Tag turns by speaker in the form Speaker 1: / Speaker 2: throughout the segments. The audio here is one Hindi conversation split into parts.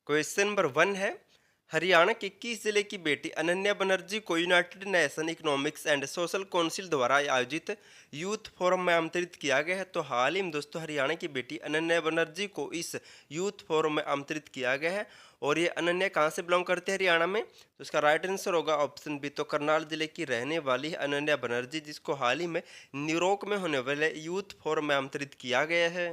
Speaker 1: क्वेश्चन नंबर 1 है, हरियाणा के किस जिले की बेटी अनन्या बनर्जी को United nation economics and social council द्वारा आयोजित यूथ फोरम में आमंत्रित किया गया है। तो हाल ही में दोस्तों हरियाणा की बेटी अनन्या बनर्जी को इस यूथ फोरम में आमंत्रित किया गया है। और ये अनन्या कहाँ से बिलोंग करते हैं हरियाणा में? तो इसका राइट आंसर होगा ऑप्शन बी। तो करनाल जिले की रहने वाली है अनन्या बनर्जी, जिसको हाल ही में न्यूयॉर्क में होने वाले यूथ फोरम में आमंत्रित किया गया है।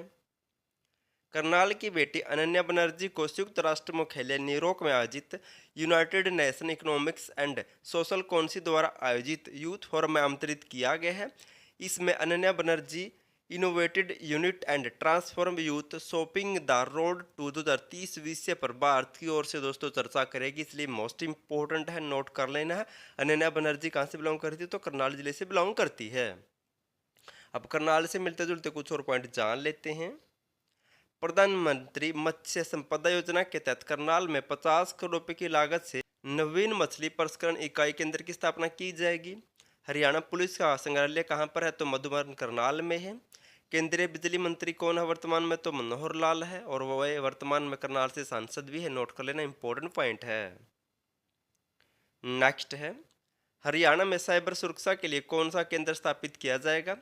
Speaker 1: करनाल की बेटी अनन्या बनर्जी को संयुक्त राष्ट्र मुख्यालय न्यूयॉर्क में आयोजित United nation economics and social council द्वारा आयोजित यूथ फोरम में आमंत्रित किया गया है। इसमें Ananya Banerjee innovated unit and transform youth shopping the road to 2030 विषय पर भारत की ओर से दोस्तों चर्चा करेगी, इसलिए मोस्ट इंपॉर्टेंट है, नोट कर लेना है। अनन्या बनर्जी कहाँ से बिलोंग करती है? तो करनाल जिले से बिलोंग करती है। अब करनाल से मिलते जुलते कुछ और पॉइंट जान लेते हैं। प्रधानमंत्री मत्स्य संपदा योजना के तहत करनाल में 50 करोड़ रुपए की लागत से नवीन मछली प्रसंस्करण इकाई केंद्र की स्थापना की जाएगी। हरियाणा पुलिस का संग्रहालय कहाँ पर है? तो मधुबन करनाल में है। केंद्रीय बिजली मंत्री कौन है वर्तमान में? तो मनोहर लाल है, और वह वर्तमान में करनाल से सांसद भी है, नोट कर लेना, इंपॉर्टेंट पॉइंट है। नेक्स्ट है, हरियाणा में साइबर सुरक्षा के लिए कौन सा केंद्र स्थापित किया जाएगा?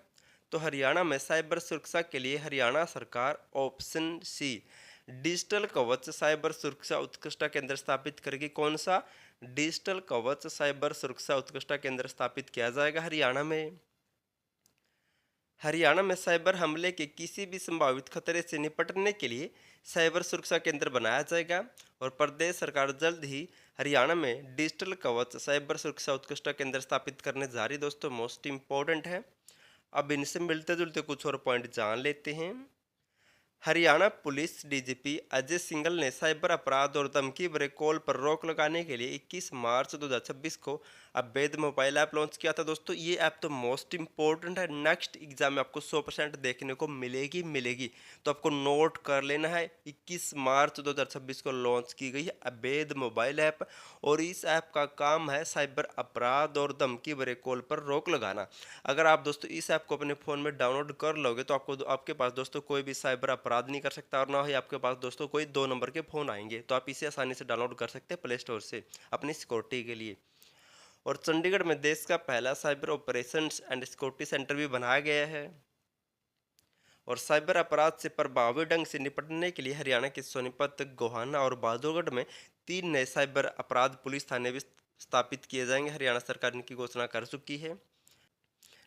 Speaker 1: तो हरियाणा में साइबर सुरक्षा के लिए हरियाणा सरकार ऑप्शन सी डिजिटल कवच साइबर सुरक्षा उत्कृष्टता केंद्र स्थापित करेगी। कौन सा? डिजिटल कवच साइबर सुरक्षा उत्कृष्टता केंद्र स्थापित किया जाएगा हरियाणा में। हरियाणा में साइबर हमले के किसी भी संभावित खतरे से निपटने के लिए साइबर सुरक्षा केंद्र बनाया जाएगा, और प्रदेश सरकार जल्द ही हरियाणा में डिजिटल कवच साइबर सुरक्षा उत्कृष्टता केंद्र स्थापित करने जा रही। दोस्तों मोस्ट इंपॉर्टेंट है। अब इनसे मिलते जुलते कुछ और पॉइंट जान लेते हैं। हरियाणा पुलिस डीजीपी अजय सिंघल ने साइबर अपराध और धमकी भरे कॉल पर रोक लगाने के लिए 21 मार्च 2026 को अवैध मोबाइल ऐप लॉन्च किया था। दोस्तों ये ऐप तो मोस्ट इंपॉर्टेंट है, नेक्स्ट एग्जाम में आपको 100% देखने को मिलेगी, तो आपको नोट कर लेना है। 21 मार्च 2026 को लॉन्च की गई है अवैध मोबाइल ऐप, और इस ऐप का काम है साइबर अपराध और धमकी भरे कॉल पर रोक लगाना। अगर आप दोस्तों इस ऐप को अपने फ़ोन में डाउनलोड कर लोगे तो आपको आपके पास दोस्तों कोई भी साइबर अपराध नहीं कर सकता, और ना ही आपके पास दोस्तों कोई 2 नंबर के फ़ोन आएंगे। तो आप इसे आसानी से डाउनलोड कर सकते हैं प्ले स्टोर से अपनी सिक्योरिटी के लिए। और चंडीगढ़ में देश का पहला cyber operations and security centre भी बनाया गया है। और साइबर अपराध से प्रभावी ढंग से निपटने के लिए हरियाणा के सोनीपत, गोहाना और बहादुरगढ़ में 3 नए साइबर अपराध पुलिस थाने भी स्थापित किए जाएंगे। हरियाणा सरकार इनकी घोषणा कर चुकी है।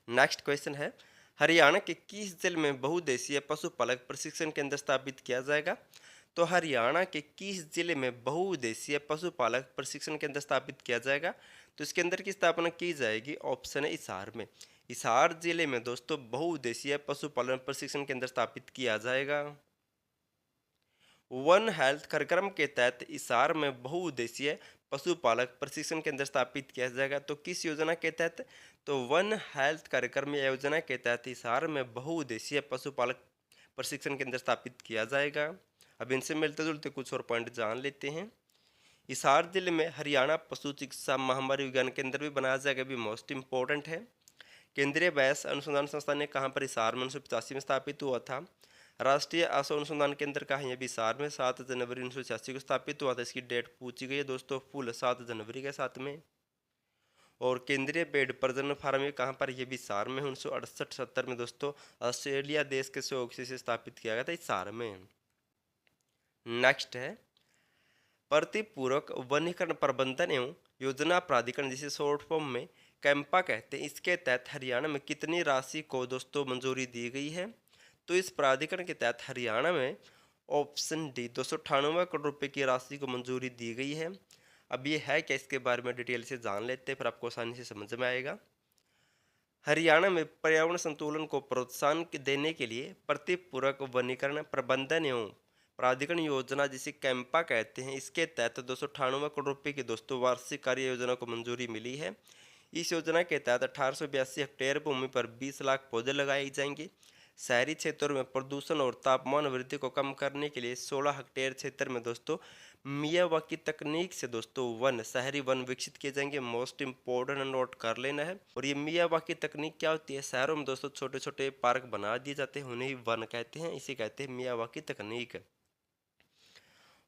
Speaker 1: नेक्स्ट क्वेश्चन है, हरियाणा के किस जिले में बहुउद्देशीय पशुपालक प्रशिक्षण केंद्र स्थापित किया जाएगा? तो हरियाणा के किस जिले में बहुउद्देशीय पशुपालक प्रशिक्षण केंद्र स्थापित किया जाएगा? तो इस केंद्र की स्थापना की जाएगी, ऑप्शन है हिसार में। हिसार जिले में दोस्तों बहुउद्देशीय पशुपालन प्रशिक्षण केंद्र स्थापित किया जाएगा। वन हेल्थ कार्यक्रम के तहत हिसार में बहुउद्देशीय पशुपालक प्रशिक्षण केंद्र स्थापित किया जाएगा। तो किस योजना के तहत? तो वन हेल्थ कार्यक्रम या योजना के तहत हिसार में बहुउद्देशीय पशुपालक प्रशिक्षण केंद्र स्थापित किया जाएगा। अब इनसे मिलते जुलते कुछ और पॉइंट जान लेते हैं। हिसार जिले में हरियाणा पशु चिकित्सा महामारी विज्ञान केंद्र भी बनाया जाएगा, भी मोस्ट इंपॉर्टेंट है। केंद्रीय भैंस अनुसंधान संस्थान ने कहाँ पर? हिसार में 1985 में स्थापित हुआ था। राष्ट्रीय आशु अनुसंधान केंद्र का है ये भी हिसार में, 7 जनवरी 1986 को स्थापित हुआ था। इसकी डेट पूछी गई है दोस्तों, फुल 7 जनवरी के साथ में। और केंद्रीय पेड़ प्रजनन फार्म ये कहाँ पर? ये भी हिसार में 1968-70 में दोस्तों ऑस्ट्रेलिया देश के सहयोग से स्थापित किया गया था हिसार में। नेक्स्ट है, प्रतिपूरक वनीकरण प्रबंधन एवं योजना प्राधिकरण, जिसे शॉर्ट फॉर्म में कैंपा कहते हैं, इसके तहत हरियाणा में कितनी राशि को दोस्तों मंजूरी दी गई है? तो इस प्राधिकरण के तहत हरियाणा में ऑप्शन डी 298 करोड़ रुपए की राशि को मंजूरी दी गई है। अब ये है क्या, इसके बारे में डिटेल से जान लेते हैं, फिर आपको आसानी से समझ में आएगा। हरियाणा में पर्यावरण संतुलन को प्रोत्साहन देने के लिए प्रतिपूरक वनीकरण प्रबंधन एवं प्राधिकरण योजना, जिसे कैंपा कहते हैं, इसके तहत 298 करोड़ रुपए की दोस्तों वार्षिक कार्य योजना को मंजूरी मिली है। इस योजना के तहत 1882 हेक्टेयर भूमि पर 20 लाख पौधे लगाए जाएंगे। शहरी क्षेत्रों में प्रदूषण और तापमान वृद्धि को कम करने के लिए 16 हेक्टेयर क्षेत्र में दोस्तों मियावाकी तकनीक से दोस्तों शहरी वन विकसित किए जाएंगे। मोस्ट इंपॉर्टेंट नोट कर लेना है। और ये मियावाकी तकनीक क्या होती है? शहरों में दोस्तों छोटे छोटे पार्क बना दिए जाते हैं, उन्हें वन कहते हैं, इसे कहते हैं मियावाकी तकनीक।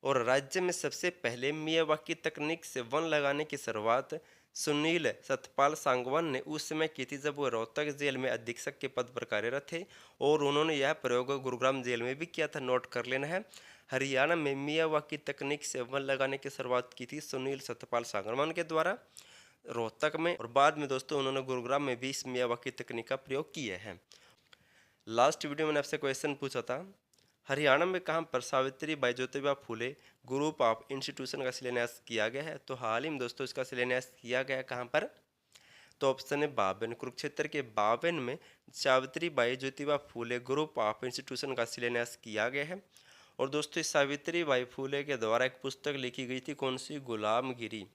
Speaker 1: और राज्य में सबसे पहले मियावाकी तकनीक से वन लगाने की शुरुआत सुनील सतपाल सांगवान ने उस समय की थी जब वो रोहतक जेल में अधीक्षक के पद पर कार्यरत थे। और उन्होंने यह प्रयोग गुरुग्राम जेल में भी किया था, नोट कर लेना है। हरियाणा में मियावाकी तकनीक से वन लगाने की शुरुआत की थी सुनील सतपाल सांगवान के द्वारा रोहतक में, और बाद में दोस्तों उन्होंने गुरुग्राम में भी इस मियावाकी तकनीक का प्रयोग किया है। लास्ट वीडियो में आपसे क्वेश्चन पूछा था, हरियाणा में कहाँ पर Savitri by Jyotiba Phule group of institution का शिलान्यास किया गया है? तो हाल ही में दोस्तों इसका शिलान्यास किया गया है, कहाँ पर? तो ऑप्शन है बावन, कुरुक्षेत्र के बावन में Savitri by Jyotiba Phule group of institution का शिलान्यास किया गया है। और दोस्तों इस सावित्री बाई फूले के द्वारा एक पुस्तक लिखी गई थी, कौन सी? गुलामगिरी।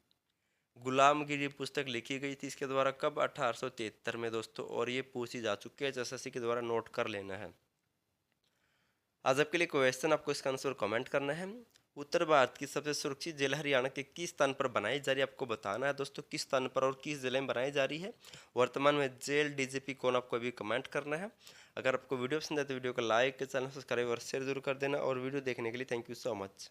Speaker 1: गुलामगिरी पुस्तक लिखी गई थी इसके द्वारा, कब? 1873 में दोस्तों, और ये पूछी जा चुकी है, एसएससी के द्वारा, नोट कर लेना है। आज आपके लिए क्वेश्चन, आपको इसका आंसर कमेंट करना है। उत्तर भारत की सबसे सुरक्षित जेल हरियाणा के किस स्थान पर बनाई जा रही है, आपको बताना है दोस्तों किस स्थान पर और किस जिले में बनाई जा रही है। वर्तमान में जेल डीजीपी कौन, आपको अभी कमेंट करना है। अगर आपको वीडियो पसंद है तो वीडियो को लाइक, चैनल सब्सक्राइब और शेयर जरूर कर देना। और वीडियो देखने के लिए थैंक यू सो मच।